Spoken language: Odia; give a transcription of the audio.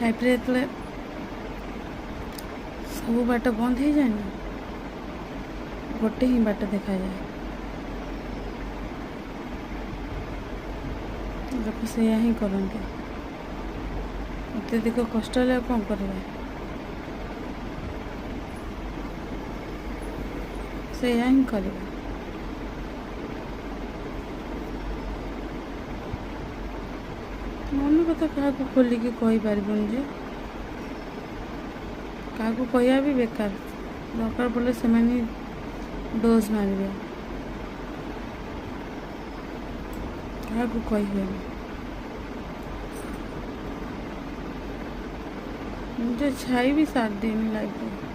ଲାଇଫରେ ଯେତେବେଳେ ସବୁ ବାଟ ବନ୍ଦ ହେଇଯାଏ ନା, ଗୋଟେ ହିଁ ବାଟ ଦେଖାଯାଏ। ଲୋକ ସେଇଆ ହିଁ କରନ୍ତି। ଅତ୍ୟଧିକ କଷ୍ଟ ହେଲେ ଆଉ କ'ଣ କରିବା, ସେଇଆ ହିଁ କରିବା। ମନ କଥା କାହାକୁ ଖୋଲିକି କହିପାରିବୁନି ଯେ, କାହାକୁ କହିବା ବି ବେକାର। ଦରକାର ପଡ଼ିଲେ ସେମାନେ ଡୋଜ୍ ମାରିବେ, କାହାକୁ କହିବେନି। मुझे छाई भी साथ देने लायक है।